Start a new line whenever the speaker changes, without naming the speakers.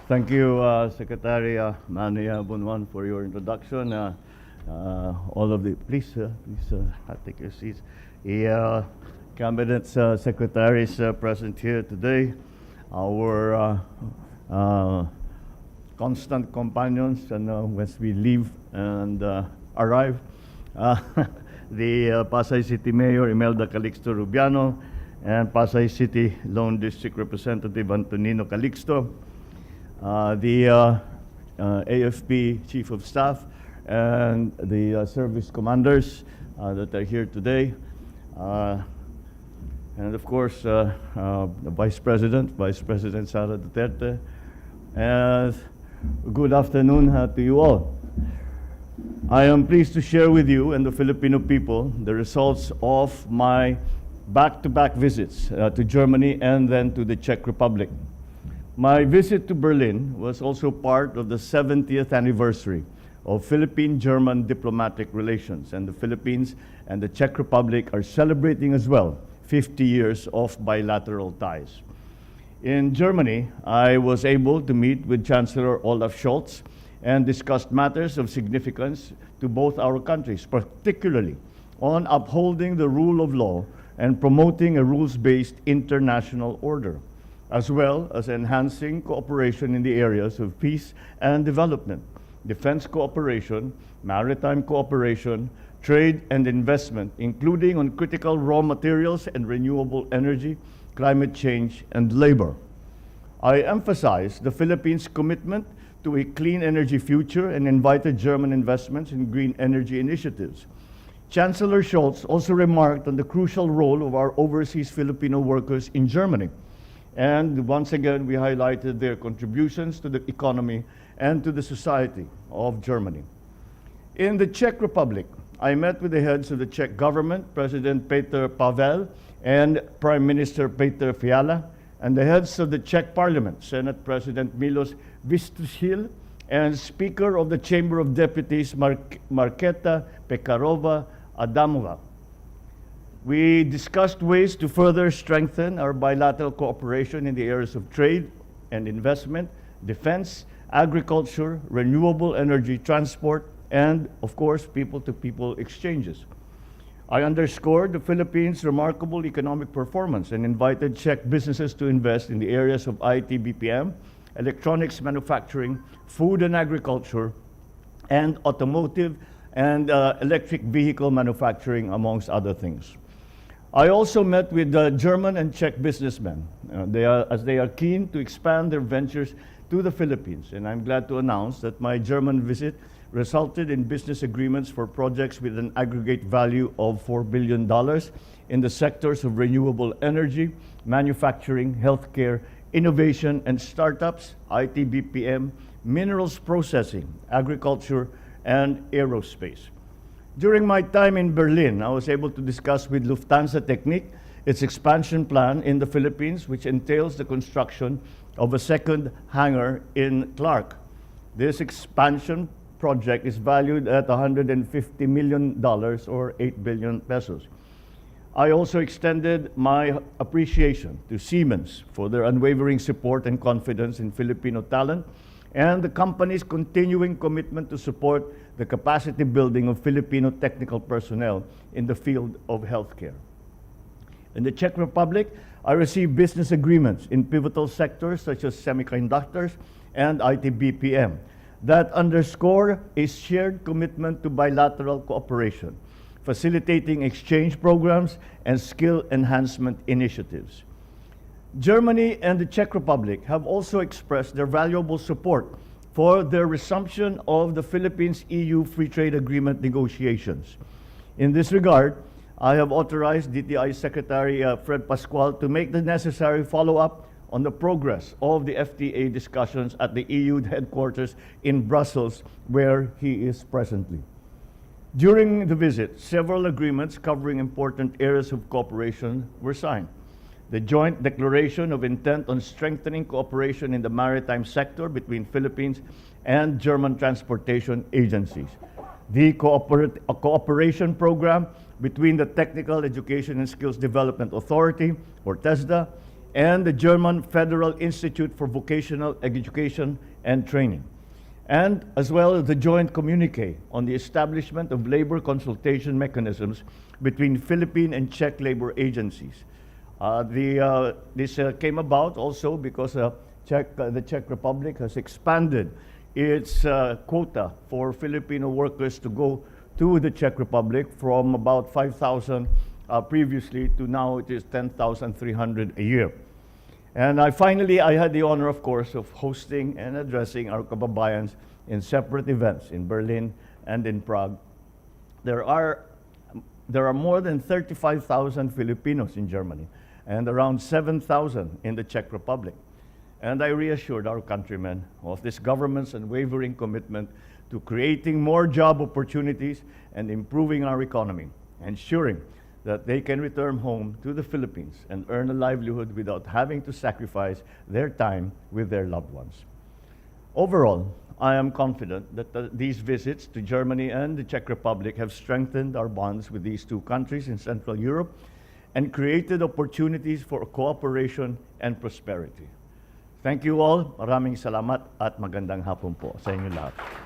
Thank you, Secretary Manny Bunwan, for your introduction. All of the please take your seats. The cabinet secretaries present here today, our constant companions, and once we leave and arrive, the Pasay City Mayor Imelda Calixto Rubiano and Pasay City Lone District Representative Antonino Calixto, the AFP Chief of Staff, and the service commanders that are here today, and of course the Vice President Sara Duterte. And good afternoon to you all. I am pleased to share with you and the Filipino people the results of my back-to-back visits to Germany and then to the Czech Republic. My visit to Berlin was also part of the 70th anniversary of Philippine-German diplomatic relations, and the Philippines and the Czech Republic are celebrating as well 50 years of bilateral ties. In Germany, I was able to meet with Chancellor Olaf Scholz and discussed matters of significance to both our countries, particularly on upholding the rule of law and promoting a rules-based international order, as well as enhancing cooperation in the areas of peace and development, defense cooperation, maritime cooperation, trade and investment, including on critical raw materials and renewable energy, climate change, and labor. I emphasized the Philippines' commitment to a clean energy future and invited German investments in green energy initiatives. Chancellor Scholz also remarked on the crucial role of our overseas Filipino workers in Germany. And once again, we highlighted their contributions to the economy and to the society of Germany. In the Czech Republic, I met with the heads of the Czech government, President Petr Pavel and Prime Minister Petr Fiala, and the heads of the Czech Parliament, Senate President Milos Vystrčil, and Speaker of the Chamber of Deputies, Markéta Pekarová Adamová. We discussed ways to further strengthen our bilateral cooperation in the areas of trade and investment, defense, agriculture, renewable energy, transport, and, of course, people-to-people exchanges. I underscored the Philippines' remarkable economic performance and invited Czech businesses to invest in the areas of IT BPM, electronics manufacturing, food and agriculture, and automotive and electric vehicle manufacturing, amongst other things. I also met with German and Czech businessmen as they are keen to expand their ventures to the Philippines. And I'm glad to announce that my German visit resulted in business agreements for projects with an aggregate value of $4 billion in the sectors of renewable energy, manufacturing, healthcare, innovation and startups, IT BPM, minerals processing, agriculture, and aerospace. During my time in Berlin, I was able to discuss with Lufthansa Technik its expansion plan in the Philippines, which entails the construction of a second hangar in Clark. This expansion project is valued at $150 million or 8 billion pesos. I also extended my appreciation to Siemens for their unwavering support and confidence in Filipino talent and the company's continuing commitment to support the capacity building of Filipino technical personnel in the field of healthcare. In the Czech Republic, I received business agreements in pivotal sectors such as semiconductors and IT BPM that underscore a shared commitment to bilateral cooperation, facilitating exchange programs and skill enhancement initiatives. Germany and the Czech Republic have also expressed their valuable support for the resumption of the Philippines-EU Free Trade Agreement negotiations. In this regard, I have authorized DTI Secretary Fred Pascual to make the necessary follow-up on the progress of the FTA discussions at the EU headquarters in Brussels, where he is presently. During the visit, several agreements covering important areas of cooperation were signed. The joint declaration of intent on strengthening cooperation in the maritime sector between Philippines and German transportation agencies. The cooperation program between the Technical Education and Skills Development Authority, or TESDA, and the German Federal Institute for Vocational Education and Training, and as well as the joint communique on the establishment of labor consultation mechanisms between Philippine and Czech labor agencies. This came about also because the Czech Republic has expanded its quota for Filipino workers to go to the Czech Republic from about 5,000 previously to now it is 10,300 a year. And I had the honor, of course, of hosting and addressing our kababayans in separate events in Berlin and in Prague. There are more than 35,000 Filipinos in Germany and around 7,000 in the Czech Republic. And I reassured our countrymen of this government's unwavering commitment to creating more job opportunities and improving our economy, ensuring that they can return home to the Philippines and earn a livelihood without having to sacrifice their time with their loved ones. Overall, I am confident that these visits to Germany and the Czech Republic have strengthened our bonds with these two countries in Central Europe and created opportunities for cooperation and prosperity. Thank you all. Maraming salamat at magandang hapon po sa inyo lahat.